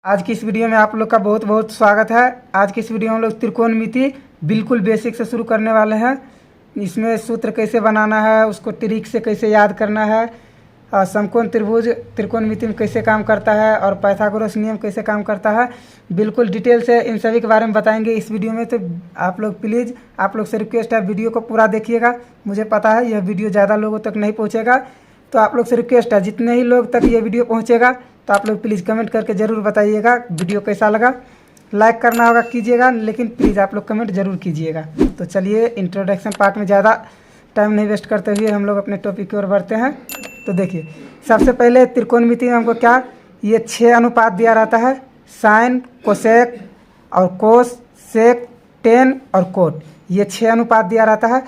आज की इस वीडियो में आप लोग का बहुत बहुत स्वागत है। आज की इस वीडियो में हम लोग त्रिकोणमिति बिल्कुल बेसिक से शुरू करने वाले हैं। इसमें सूत्र कैसे बनाना है, उसको ट्रिक से कैसे याद करना है, समकोण त्रिभुज त्रिकोणमिति में कैसे काम करता है और पाइथागोरस नियम कैसे काम करता है, बिल्कुल डिटेल से इन सभी के बारे में बताएंगे इस वीडियो में। तो आप लोग प्लीज़, आप लोग से रिक्वेस्ट है, वीडियो को पूरा देखिएगा। मुझे पता है यह वीडियो ज़्यादा लोगों तक नहीं पहुँचेगा, तो आप लोग से रिक्वेस्ट है, जितने ही लोग तक ये वीडियो पहुँचेगा तो आप लोग प्लीज़ कमेंट करके ज़रूर बताइएगा वीडियो कैसा लगा। लाइक करना होगा कीजिएगा, लेकिन प्लीज़ आप लोग कमेंट ज़रूर कीजिएगा। तो चलिए इंट्रोडक्शन पार्ट में ज़्यादा टाइम नहीं वेस्ट करते हुए हम लोग अपने टॉपिक की ओर बढ़ते हैं। तो देखिए, सबसे पहले त्रिकोणमिति में हमको क्या, ये 6 अनुपात दिया रहता है, साइन, कोसेक और कोस, सेक, टेन और कोट। ये 6 अनुपात दिया रहता है।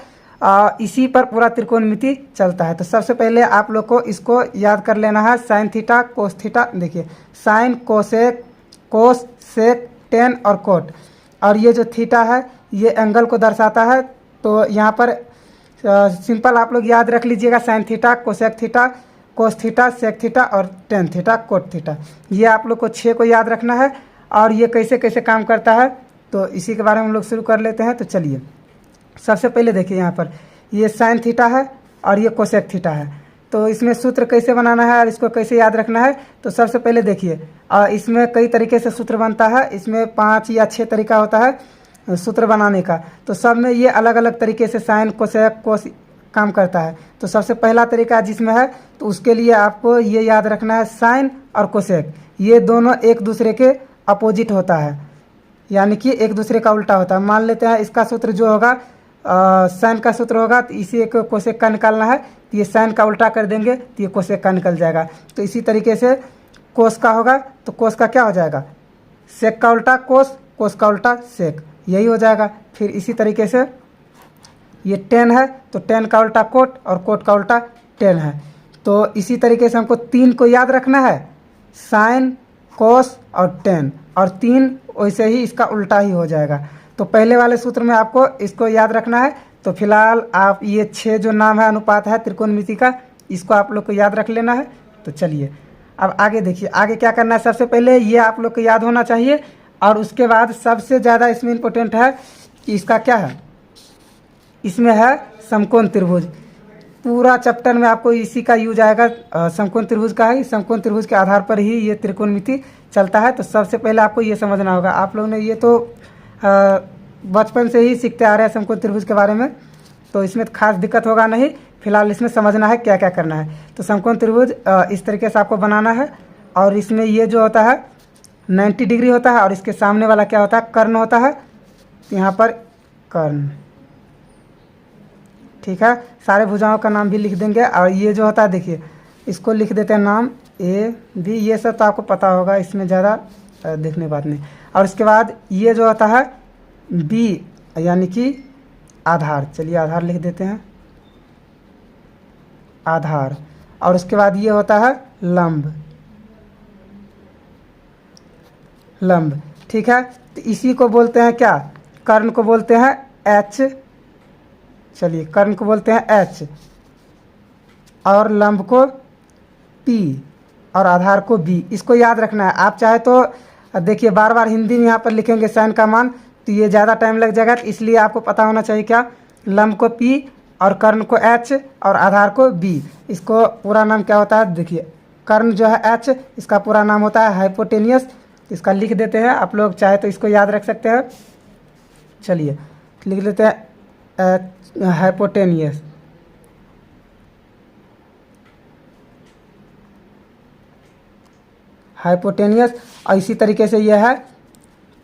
इसी पर पूरा त्रिकोणमिति चलता है। तो सबसे पहले आप लोग को इसको याद कर लेना है, साइन थीटा कोस थीटा। देखिए, साइन, कोसेक, कोस, सेक, टेन और कोट। और ये जो थीटा है ये एंगल को दर्शाता है। तो यहाँ पर सिंपल आप लोग याद रख लीजिएगा, sine theta, cosec theta, cos theta, sec theta और टेन थीटा, कोट थीटा। ये आप लोग को 6 को याद रखना है। और ये कैसे कैसे काम करता है तो इसी के बारे में हम लोग शुरू कर लेते हैं। तो चलिए, सबसे पहले देखिए, यहाँ पर ये साइन थीटा है और ये कोसेक थीटा है। तो इसमें सूत्र कैसे बनाना है और इसको कैसे याद रखना है, तो सबसे पहले देखिए, इसमें कई तरीके से सूत्र बनता है। इसमें 5 या 6 तरीका होता है सूत्र बनाने का। तो सब में ये अलग अलग तरीके से साइन, कोसेक, कोस काम करता है। तो सबसे पहला तरीका जिसमें है, तो उसके लिए आपको ये याद रखना है, साइन और कोसेक ये दोनों एक दूसरे के अपोजिट होता है, यानी कि एक दूसरे का उल्टा होता है। मान लेते हैं इसका सूत्र जो होगा, साइन का सूत्र होगा, तो इसी एक कोसेक का निकालना है, तो ये साइन का उल्टा कर देंगे तो ये कोसेक का निकल जाएगा। तो इसी तरीके से कोस का होगा तो कोस का क्या हो जाएगा, सेक का उल्टा कोस, कोस का उल्टा सेक, यही हो जाएगा। फिर इसी तरीके से ये टेन है तो टेन का उल्टा कोट और कोट का उल्टा टेन है। तो इसी तरीके से हमको 3 को याद रखना है, साइन, कोस और टेन, और 3 वैसे ही इसका उल्टा ही हो जाएगा। तो पहले वाले सूत्र में आपको इसको याद रखना है। तो फिलहाल आप ये 6 जो नाम है, अनुपात है त्रिकोणमिति का, इसको आप लोग को याद रख लेना है। तो चलिए अब आगे देखिए, आगे क्या करना है। सबसे पहले ये आप लोग को याद होना चाहिए, और उसके बाद सबसे ज़्यादा इसमें इम्पोर्टेंट है कि इसका क्या है, इसमें है समकोण त्रिभुज। पूरा चैप्टर में आपको इसी का यूज आएगा, समकोण त्रिभुज का है। समकोण त्रिभुज के आधार पर ही ये त्रिकोणमिति चलता है। तो सबसे पहले आपको ये समझना होगा, आप लोगों ने ये तो बचपन से ही सीखते आ रहे हैं समकोण त्रिभुज के बारे में, तो इसमें खास दिक्कत होगा नहीं। फिलहाल इसमें समझना है क्या क्या करना है। तो समकोण त्रिभुज इस तरीके से आपको बनाना है, और इसमें ये जो होता है 90 डिग्री होता है, और इसके सामने वाला क्या होता है, कर्ण होता है। यहाँ पर कर्ण, ठीक है। सारे भुजाओं का नाम भी लिख देंगे। और ये जो होता है, देखिए इसको लिख देते हैं नाम ए बी, ये सब तो आपको पता होगा, इसमें ज़्यादा देखने बात नहीं। और इसके बाद ये जो होता है बी, यानी कि आधार, चलिए आधार लिख देते हैं, आधार। और उसके बाद ये होता है लंब, लंब, ठीक है। तो इसी को बोलते हैं क्या, कर्ण को बोलते हैं एच, चलिए कर्ण को बोलते हैं एच, और लंब को पी और आधार को बी। इसको याद रखना है। आप चाहे तो देखिए बार बार हिंदी में यहाँ पर लिखेंगे साइन का मान, तो ये ज़्यादा टाइम लग जाएगा, इसलिए आपको पता होना चाहिए क्या, लंब को पी और कर्ण को एच और आधार को बी। इसको पूरा नाम क्या होता है, देखिए कर्ण जो है एच, इसका पूरा नाम होता है हाइपोटेनियस। इसका लिख देते हैं, आप लोग चाहे तो इसको याद रख सकते हैं। चलिए लिख लेते हैं हाइपोटेनियस, हाइपोटेनियस। और इसी तरीके से यह है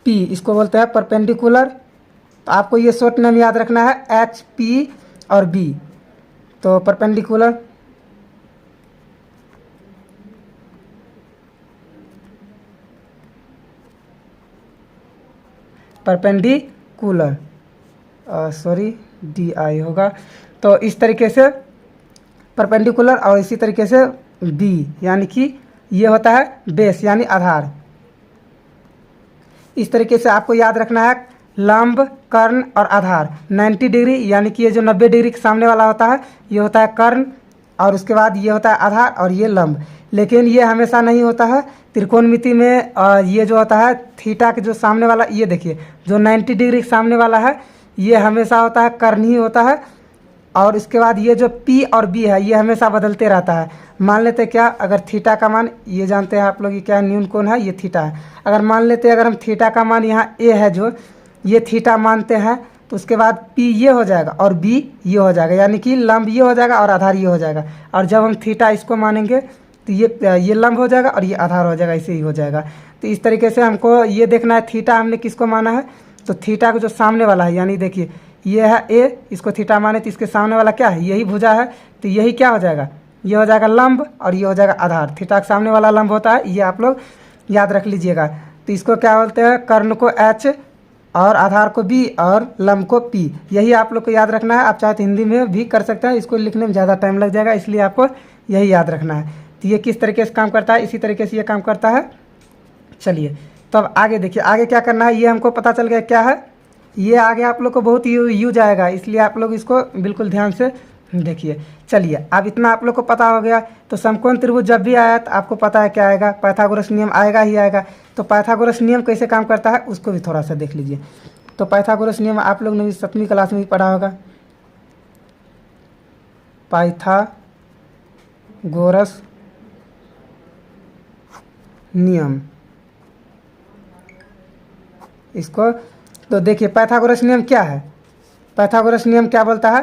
पी, इसको बोलते हैं परपेंडिकुलर। तो आपको ये शॉर्ट नेम याद रखना है, एच, पी और बी। तो perpendicular, perpendicular, sorry D I होगा। तो इस तरीके से परपेंडिकुलर, और इसी तरीके से बी, यानी कि ये होता है बेस यानी आधार। इस तरीके से आपको याद रखना है, लंब, कर्ण और आधार। 90 डिग्री, यानी कि ये जो 90 डिग्री के सामने वाला होता है ये होता है कर्ण, और उसके बाद ये होता है आधार और ये लंब। लेकिन ये हमेशा नहीं होता है, त्रिकोणमिति में ये जो होता है थीटा के जो सामने वाला, ये देखिए जो 90 डिग्री के सामने वाला है ये हमेशा होता है कर्ण ही होता है। और इसके बाद ये जो P और B है ये हमेशा बदलते रहता है। मान लेते क्या, अगर थीटा का मान, ये जानते हैं आप लोग ये क्या है, न्यून कोण है, ये थीटा है। अगर मान लेते हैं अगर हम थीटा का मान यहाँ A है जो ये थीटा मानते हैं, तो उसके बाद P ये हो जाएगा और B ये हो जाएगा, यानी कि लंब ये हो जाएगा और आधार ये हो जाएगा। और जब हम थीटा इसको मानेंगे तो ये लंब हो जाएगा और ये आधार हो जाएगा, ऐसे ही हो जाएगा। तो इस तरीके से हमको ये देखना है थीटा हमने किसको माना है, तो थीटा को जो सामने वाला है, यानी देखिए ये है A, इसको थीटा माने तो इसके सामने वाला क्या है, यही भुजा है, तो यही क्या हो जाएगा, ये हो जाएगा लंब और ये हो जाएगा आधार। थीटा के सामने वाला लंब होता है, ये आप लोग याद रख लीजिएगा। तो इसको क्या बोलते हैं, कर्ण को H और आधार को B और लंब को P, यही आप लोग को याद रखना है। आप चाहे तो हिंदी में भी कर सकते हैं, इसको लिखने में ज़्यादा टाइम लग जाएगा, इसलिए आपको यही याद रखना है। तो ये किस तरीके से काम करता है, इसी तरीके से ये काम करता है। चलिए तो अब आगे देखिए, आगे क्या करना है, ये हमको पता चल गया क्या है, ये आगे आप लोग को बहुत यूज आएगा, इसलिए आप लोग इसको बिल्कुल ध्यान से देखिए। चलिए अब इतना आप लोग को पता हो गया, तो समकोण त्रिभुज जब भी आया तो आपको पता है क्या आएगा, पाइथागोरस नियम आएगा ही आएगा। तो पाइथागोरस नियम कैसे काम करता है उसको भी थोड़ा सा देख लीजिए। तो पाइथागोरस नियम आप लोग ने भी 7वीं क्लास में भी पढ़ा होगा। पाइथागोरस नियम, इसको तो देखिए पाइथागोरस नियम क्या है, पाइथागोरस नियम क्या बोलता है,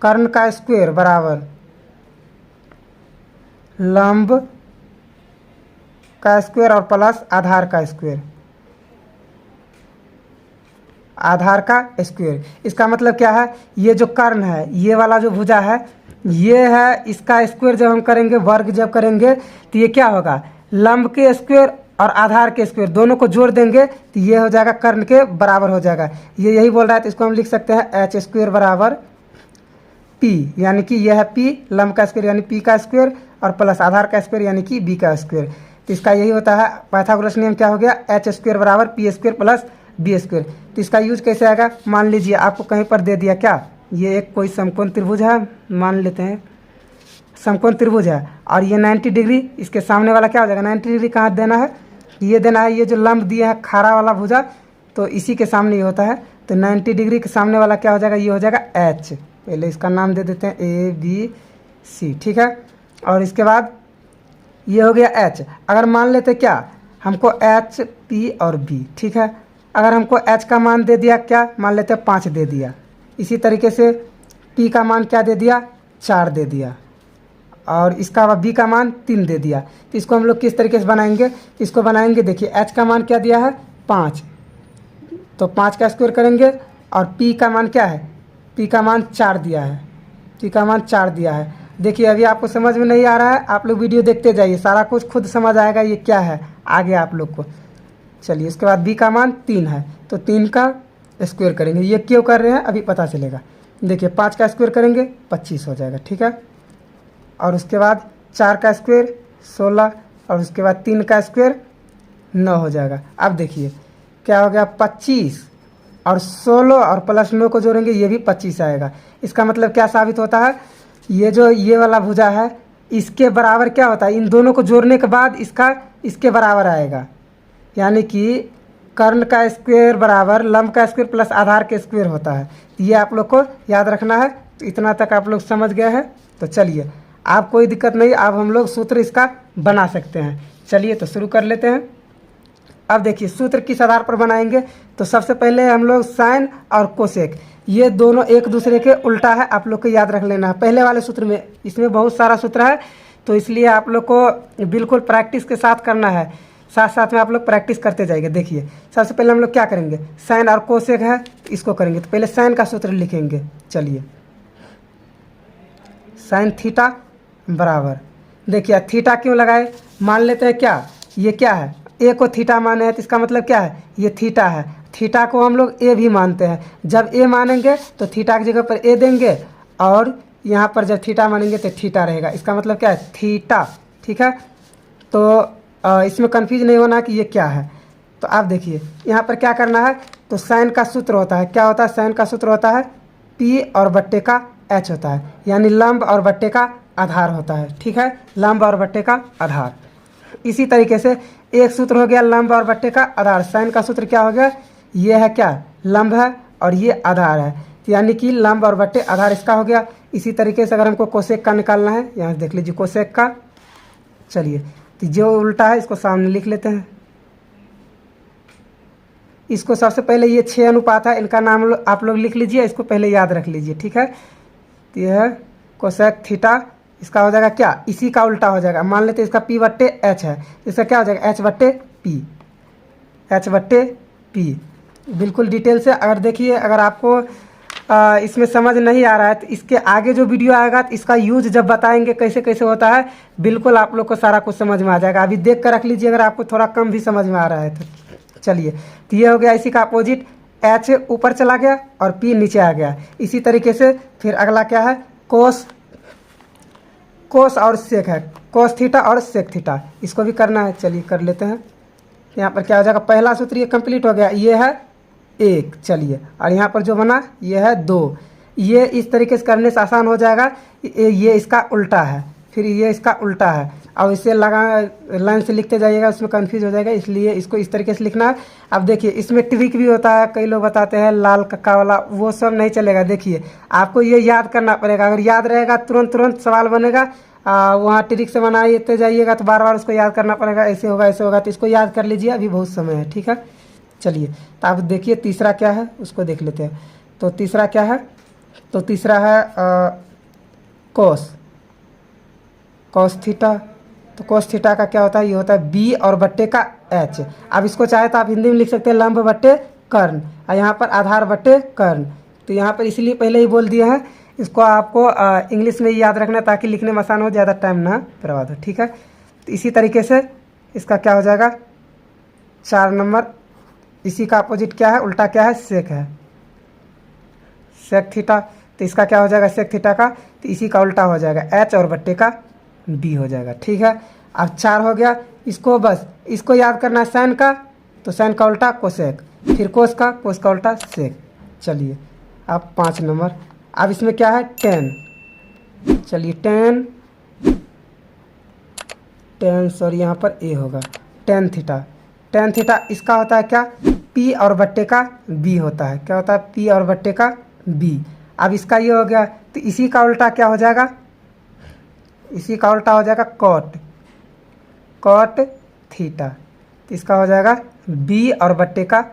कर्ण का स्क्वायर बराबर लंब का स्क्वायर और प्लस आधार का स्क्वायर, आधार का स्क्वायर। इसका मतलब क्या है, ये जो कर्ण है, ये वाला जो भुजा है ये है, इसका स्क्वायर जब हम करेंगे, वर्ग जब करेंगे तो ये क्या होगा, लंब के स्क्वायर और आधार के स्क्वायर दोनों को जोड़ देंगे तो ये हो जाएगा कर्ण के बराबर हो जाएगा। ये यही बोल रहा है, तो इसको हम लिख सकते हैं H स्क्वायर बराबर P, यानी कि यह है P लंब का स्क्वायर यानी P का स्क्वायर और प्लस आधार का स्क्वायर यानी कि B का स्क्वायर। तो इसका यही होता है पाइथागोरस नियम, क्या हो गया, H स्क्वायर बराबर P square plus B square. तो इसका यूज कैसे आएगा, मान लीजिए आपको कहीं पर दे दिया क्या, ये एक कोई समकोण त्रिभुज है, मान लेते हैं समकोण त्रिभुज है और ये 90 डिग्री, इसके सामने वाला क्या हो जाएगा, 90 डिग्री कहाँ देना है, ये देना है, ये जो लंब दिया है खारा वाला भुजा, तो इसी के सामने ये होता है। तो 90 डिग्री के सामने वाला क्या हो जाएगा, ये हो जाएगा H, पहले इसका नाम दे देते हैं ABC, ठीक है। और इसके बाद ये हो गया H। अगर मान लेते क्या, हमको H P और B, ठीक है। अगर हमको H का मान दे दिया क्या, मान लेते 5 दे दिया, इसी तरीके से P का मान क्या दे दिया, 4 दे दिया, और इसका B का मान 3 दे दिया। तो इसको हम लोग किस तरीके से बनाएंगे, इसको बनाएंगे, देखिए H का मान क्या दिया है 5, तो 5 का स्क्वायर करेंगे, और P का मान क्या है, P का मान 4 दिया है, P का मान 4 दिया है। देखिए अभी आपको समझ में नहीं आ रहा है, आप लोग वीडियो देखते जाइए, सारा कुछ खुद समझ आएगा ये क्या है आगे आप लोग को। चलिए इसके बाद B का मान 3 है, तो 3 का स्क्वायर करेंगे, ये क्यों कर रहे हैं अभी पता चलेगा। देखिए 5 का स्क्वायर करेंगे 25 हो जाएगा, ठीक है। और उसके बाद 4 का स्क्वायर 16, और उसके बाद 3 का स्क्वायर 9 हो जाएगा। अब देखिए क्या हो गया, 25 और 16 और प्लस 9 को जोड़ेंगे, ये भी 25 आएगा। इसका मतलब क्या साबित होता है, ये जो ये वाला भुजा है इसके बराबर क्या होता है, इन दोनों को जोड़ने के बाद इसके बराबर आएगा, यानी कि कर्ण का स्क्वायर बराबर लंब का स्क्वायर प्लस आधार के स्क्वायर होता है। ये आप लोग को याद रखना है। तो इतना तक आप लोग समझ गए हैं, तो चलिए आप कोई दिक्कत नहीं, अब हम लोग सूत्र इसका बना सकते हैं। चलिए तो शुरू कर लेते हैं। अब देखिए सूत्र किस आधार पर बनाएंगे, तो सबसे पहले हम लोग साइन और कोसेक, ये दोनों एक दूसरे के उल्टा है, आप लोग को याद रख लेना है। पहले वाले सूत्र में, इसमें बहुत सारा सूत्र है, तो इसलिए आप लोग को बिल्कुल प्रैक्टिस के साथ करना है, साथ साथ में आप लोग प्रैक्टिस करते जाइए। देखिए सबसे पहले हम लोग क्या करेंगे, साइन और कोसेक है इसको करेंगे, तो पहले साइन का सूत्र लिखेंगे। चलिए साइन थीटा बराबर, देखिए थीटा क्यों लगाए, मान लेते हैं क्या, ये क्या है, ए को थीटा माने हैं, तो इसका मतलब क्या है, ये थीटा है, थीटा को हम लोग ए भी मानते हैं। जब ए मानेंगे तो थीटा की जगह पर ए देंगे, और यहाँ पर जब थीटा मानेंगे तो थीटा रहेगा, इसका मतलब क्या है, थीटा, ठीक है। तो इसमें कंफ्यूज नहीं होना कि ये क्या है। तो आप देखिए यहाँ पर क्या करना है, तो साइन का सूत्र होता है, क्या होता है, साइन का सूत्र होता है P और बट्टे का H होता है, यानी लंब और बट्टे का आधार होता है, ठीक है, लंब और बट्टे का आधार। इसी तरीके से एक सूत्र हो गया लंब और बट्टे का आधार। साइन का सूत्र क्या हो गया, ये है क्या, लंब है और ये आधार है, यानी कि लंब और बट्टे आधार इसका हो गया। इसी तरीके से अगर हमको कोसेक का निकालना है, यहाँ देख लीजिए कोसेक का, चलिए तो जो उल्टा है इसको सामने लिख लेते हैं। इसको सबसे पहले ये 6 अनुपात है, इनका नाम आप लोग लिख लीजिए, इसको पहले याद रख लीजिए, ठीक है। तो यह है कोसेक थीटा, इसका हो जाएगा क्या, इसी का उल्टा हो जाएगा। मान लेते हैं इसका P बट्टे H है, इसका क्या हो जाएगा H बट्टे P, H बट्टे P। बिल्कुल डिटेल से अगर देखिए, अगर आपको इसमें समझ नहीं आ रहा है तो इसके आगे जो वीडियो आएगा तो इसका यूज जब बताएंगे कैसे कैसे होता है, बिल्कुल आप लोग को सारा कुछ समझ में आ जाएगा। अभी देख कर रख लीजिए अगर आपको थोड़ा कम भी समझ में आ रहा है तो। चलिए, तो ये हो गया इसी का अपोजिट, H ऊपर चला गया और P नीचे आ गया। इसी तरीके से फिर अगला क्या है, कोस और सेक है, कोस थीटा और सेक थीटा, इसको भी करना है। चलिए कर लेते हैं। यहाँ पर क्या हो जाएगा, पहला सूत्र ये कंप्लीट हो गया, ये है 1, चलिए, और यहाँ पर जो बना ये है 2। ये इस तरीके से करने से आसान हो जाएगा। ये इसका उल्टा है, फिर ये इसका उल्टा है, और इसे लगा लाइन से लिखते जाइएगा, उसमें कंफ्यूज हो जाएगा, इसलिए इसको इस तरीके से लिखना है। अब देखिए इसमें ट्रिक भी होता है, कई लोग बताते हैं लाल कक्का वाला, वो सब नहीं चलेगा। देखिए आपको ये याद करना पड़ेगा, अगर याद रहेगा तुरंत सवाल बनेगा। वहाँ ट्रिक से बनाते जाइएगा तो बार बार उसको याद करना पड़ेगा, ऐसे होगा ऐसे होगा, तो इसको याद कर लीजिए, अभी बहुत समय है, ठीक है। चलिए, तो आप देखिए तीसरा क्या है उसको देख लेते हैं। तो तीसरा क्या है, तो तीसरा है कोस थीटा। तो कोस थीटा का क्या होता है, ये होता है B और बट्टे का H। अब इसको चाहे तो आप हिंदी में लिख सकते हैं लंब बट्टे कर्ण, और यहाँ पर आधार बट्टे कर्ण। तो यहाँ पर इसलिए पहले ही बोल दिया है, इसको आपको इंग्लिश में ही याद रखना ताकि लिखने में आसान हो, ज़्यादा टाइम ना बर्बाद हो, ठीक है। तो इसी तरीके से इसका क्या हो जाएगा 4 नंबर, इसी का अपोजिट क्या है, उल्टा क्या है, सेक है, सेक थीटा। तो इसका क्या हो जाएगा सेक थीटा का, तो इसी का उल्टा हो जाएगा H और बट्टे का B हो जाएगा, ठीक है। अब 4 हो गया, इसको बस इसको याद करना है साइन का, तो साइन का उल्टा कोसेक, फिर कोस का उल्टा सेक। चलिए अब 5 नंबर, अब इसमें क्या है 10, चलिए 10 सॉरी यहाँ पर A होगा, टेन थीटा इसका होता है क्या, P और बट्टे का B होता है, क्या होता है P और बट्टे का B। अब इसका ये हो गया, तो इसी का उल्टा क्या हो जाएगा, इसी का उल्टा हो जाएगा कॉट थीटा। तो इसका हो जाएगा B और बट्टे का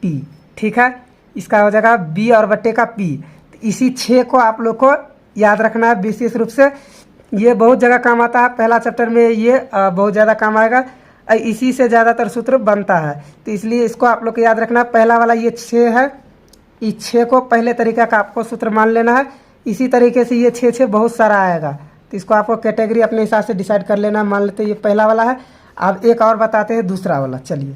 P, ठीक है। इसका हो जाएगा B और बट्टे का P। तो इसी 6 को आप लोग को याद रखना है विशेष रूप से, ये बहुत जगह काम आता है, पहला चैप्टर में ये बहुत ज़्यादा काम आएगा, इसी से ज़्यादातर सूत्र बनता है, तो इसलिए इसको आप लोग को याद रखना है। पहला वाला ये 6 है, इस 6 को पहले तरीका का आपको सूत्र मान लेना है। इसी तरीके से ये 6 बहुत सारा आएगा, तो इसको आपको कैटेगरी अपने हिसाब से डिसाइड कर लेना है। मान लेते हैं ये पहला वाला है। अब एक और बताते हैं दूसरा वाला, चलिए।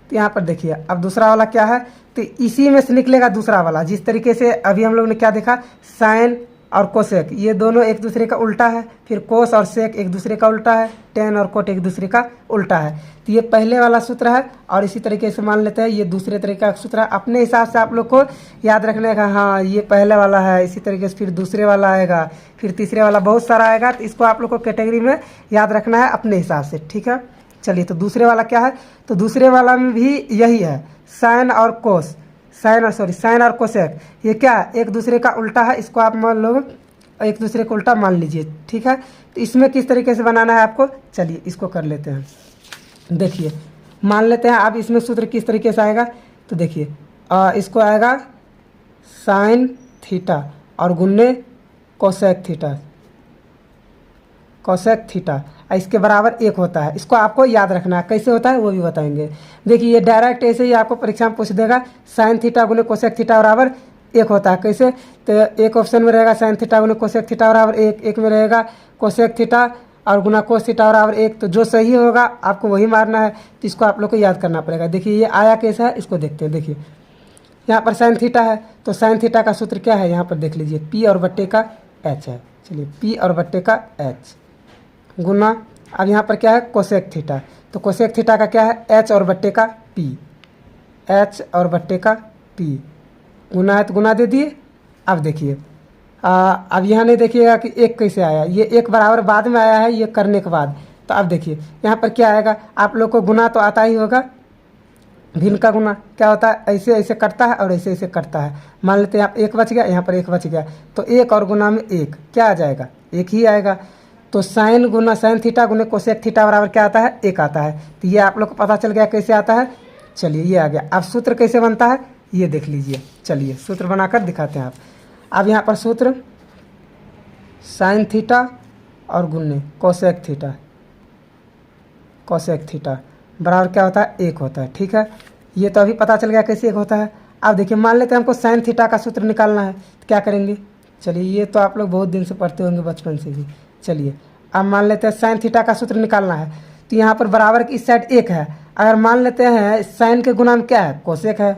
तो यहाँ पर देखिए अब दूसरा वाला क्या है, तो इसी में से निकलेगा दूसरा वाला। जिस तरीके से अभी हम लोग ने क्या देखा, साइन और कोसेक ये दोनों एक दूसरे का उल्टा है, फिर कोस और सेक एक दूसरे का उल्टा है, टेन और कोट एक दूसरे का उल्टा है। तो ये पहले वाला सूत्र है, और इसी तरीके से मान लेते हैं ये दूसरे तरीके का सूत्र है। अपने हिसाब से आप लोग को याद रखने का, हाँ ये पहले वाला है, इसी तरीके से फिर दूसरे वाला आएगा, फिर तीसरे वाला, बहुत सारा आएगा। तो इसको आप लोग को कैटेगरी में याद रखना है अपने हिसाब से, ठीक है। चलिए, तो दूसरे वाला क्या है, तो दूसरे वाला में भी यही है, साइन और कोसेक, ये क्या है, एक दूसरे का उल्टा है। इसको आप मान लो एक दूसरे को उल्टा मान लीजिए, ठीक है। तो इसमें किस तरीके से बनाना है आपको, चलिए इसको कर लेते हैं। देखिए मान लेते हैं, अब इसमें सूत्र किस तरीके से आएगा, तो देखिए इसको आएगा साइन थीटा और गुन्ने कोसेक थीटा, इसके बराबर 1 होता है। इसको आपको याद रखना है, कैसे होता है वो भी बताएंगे। देखिए ये डायरेक्ट ऐसे ही आपको परीक्षा में पूछ देगा, साइन थीटा गुने कोसेक थीटा बराबर 1 होता है। कैसे, तो एक ऑप्शन में रहेगा साइन थीटा गुने कोसेक थीटा बराबर 1, एक में रहेगा कोसेक थीटा और गुना कोस थीटा बराबर 1। तो जो सही होगा आपको वही मारना है, तो इसको आप लोग को याद करना पड़ेगा। देखिए ये आया कैसा है, इसको देखते हैं। देखिए यहाँ पर साइन थीटा है, तो साइन थीटा का सूत्र क्या है, यहाँ पर देख लीजिए P और बट्टे का H है। चलिए P और बट्टे का H गुना, अब यहाँ पर क्या है कोसेक थीटा, तो कोसेक थीटा का क्या है H और बट्टे का P, गुना है तो गुना दे दिए। अब देखिए अब यहाँ नहीं देखिएगा कि एक कैसे आया, ये एक बराबर बाद में आया है ये करने के बाद। तो अब देखिए यहाँ पर क्या आएगा, आप लोग को गुना तो आता ही होगा। भिन्न का गुना क्या होता है, ऐसे ऐसे कटता है और ऐसे ऐसे कटता है। मान लेते हैं यहाँ एक बच गया, यहाँ पर एक बच गया, तो एक और गुना में एक क्या आ जाएगा, एक ही आएगा। तो साइन गुना साइन थीटा गुने कोसेक थीटा बराबर क्या आता है, एक आता है। तो ये आप लोग को पता चल गया कैसे आता है। चलिए ये आ गया। अब सूत्र कैसे बनता है ये देख लीजिए। चलिए सूत्र बनाकर दिखाते हैं आप। अब यहाँ पर सूत्र साइन थीटा और गुने कोसेक थीटा, कोसेक थीटा बराबर क्या होता है, एक होता है। ठीक है, ये तो अभी पता चल गया कैसे एक होता है। अब देखिए मान लेते हैं हमको साइन थीटा का सूत्र निकालना है, तो क्या करेंगे। चलिए ये तो आप लोग बहुत दिन से पढ़ते होंगे, बचपन से भी। चलिए अब मान लेते हैं साइन थीटा का सूत्र निकालना है, तो यहाँ पर बराबर की इस साइड एक है। अगर मान लेते हैं साइन के गुना में क्या है, कोसेक है,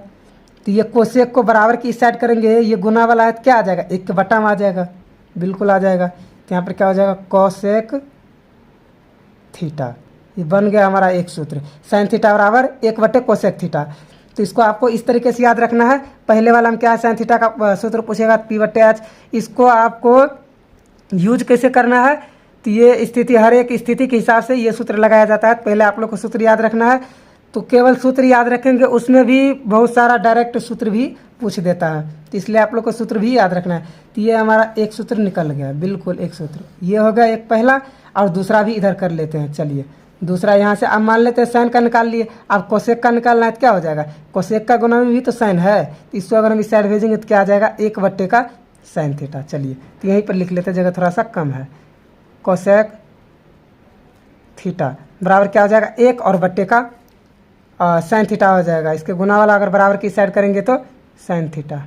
तो ये कोसेक को बराबर की इस साइड करेंगे, ये गुना वाला है तो क्या आ जाएगा, एक के बटा में आ जाएगा, बिल्कुल आ जाएगा। तो यहाँ पर क्या हो जाएगा, कोसेक थीटा। ये बन गया हमारा एक सूत्र, साइन थीटा बराबर एक बटे कोसेक थीटा। तो इसको आपको इस तरीके से याद रखना है। पहले वाला में क्या है, साइन थीटा का सूत्र पूछेगा पी बटे एच, इसको आपको यूज कैसे करना है, तो ये स्थिति हर एक स्थिति के हिसाब से ये सूत्र लगाया जाता है। पहले आप लोग को सूत्र याद रखना है, तो केवल सूत्र याद रखेंगे, उसमें भी बहुत सारा डायरेक्ट सूत्र भी पूछ देता है, तो इसलिए आप लोग को सूत्र भी याद रखना है। तो ये हमारा एक सूत्र निकल गया, बिल्कुल एक सूत्र ये हो गया एक पहला, और दूसरा भी इधर कर लेते हैं। चलिए दूसरा यहाँ से अब मान लेते हैं साइन का निकाल लिए, अब कोसेक का निकालना है तो क्या हो जाएगा, कोसेक का गुना में भी तो साइन है, तो इसको अगर हम इस साइड भेजेंगे तो क्या आ जाएगा, एक बट्टे का साइन थीटा। चलिए तो यहीं पर लिख लेते हैं, जगह थोड़ा सा कम है। कोसेक थीटा बराबर क्या हो जाएगा, एक और बट्टे का साइन थीटा हो जाएगा। इसके गुना वाला अगर बराबर की साइड करेंगे तो साइन थीटा,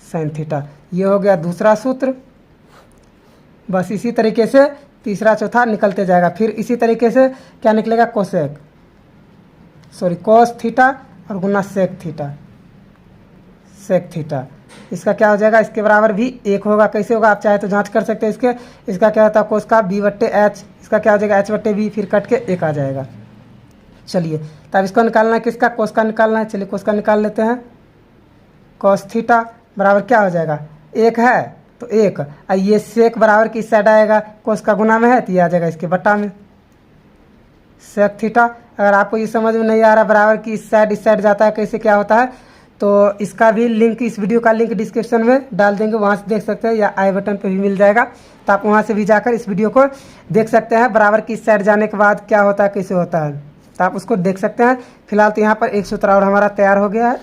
साइन थीटा। ये हो गया दूसरा सूत्र। बस इसी तरीके से तीसरा चौथा निकलते जाएगा। फिर इसी तरीके से क्या निकलेगा, कोसेक कोस थीटा और गुना सेक थीटा, सेक थीटा। इसका क्या हो जाएगा, इसके बराबर भी एक होगा। कैसे होगा आप चाहे तो जांच कर सकते हैं इसके। इसका क्या होता है, कोस का बी बट्टे एच, इसका क्या हो जाएगा एच बट्टे बी, फिर कट के एक आ जाएगा। चलिए तब इसको निकालना है किसका, कोस का निकालना है। चलिए कोस का निकाल लेते हैं। कोस थीटा बराबर क्या हो जाएगा, एक है तो एक, और ये सेक बराबर की साइड आएगा, कोस का गुना में है तो ये आ जाएगा इसके बटा में, सेक थीटा। अगर आपको ये समझ में नहीं आ रहा बराबर की इस साइड जाता है कैसे क्या होता है, तो इसका भी लिंक, इस वीडियो का लिंक डिस्क्रिप्शन में डाल देंगे, वहाँ से देख सकते हैं, या आई बटन पे भी मिल जाएगा, तो आप वहाँ से भी जाकर इस वीडियो को देख सकते हैं। बराबर की इस साइड जाने के बाद क्या होता है कैसे होता है, तो आप उसको देख सकते हैं। फिलहाल तो यहाँ पर एक सूत्र और हमारा तैयार हो गया है।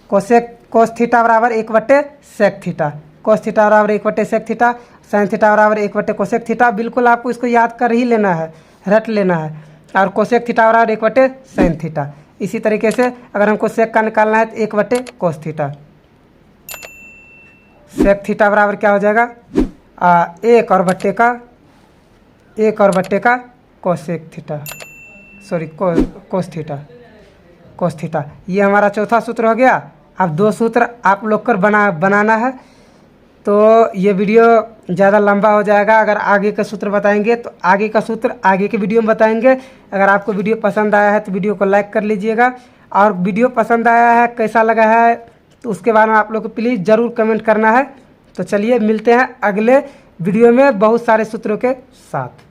कोस थीटा बराबर एक बट्टे सेक थीटा, कोस थीटा बराबर एक बट्टे सेक थीटा, साइन थीटा बराबर एक बट्टे कोसेक थीटा। बिल्कुल आपको इसको याद कर ही लेना है, रट लेना है। और कोसेक थीटा बराबर एक बट्टे साइन थीटा। इसी तरीके से अगर हमको सेक का निकालना है तो एक बट्टे कोस थीटा, सेक थीटा बराबर क्या हो जाएगा, एक और बट्टे का cosec theta, cos theta, cos theta. ये हमारा चौथा सूत्र हो गया। अब दो सूत्र आप लोग कर बनाना है, तो ये वीडियो ज़्यादा लंबा हो जाएगा। अगर आगे का सूत्र बताएंगे तो आगे का सूत्र आगे के वीडियो में बताएंगे। अगर आपको वीडियो पसंद आया है तो वीडियो को लाइक कर लीजिएगा, और वीडियो पसंद आया है कैसा लगा है तो उसके बारे में आप लोग को प्लीज़ ज़रूर कमेंट करना है। तो चलिए मिलते हैं अगले वीडियो में बहुत सारे सूत्रों के साथ।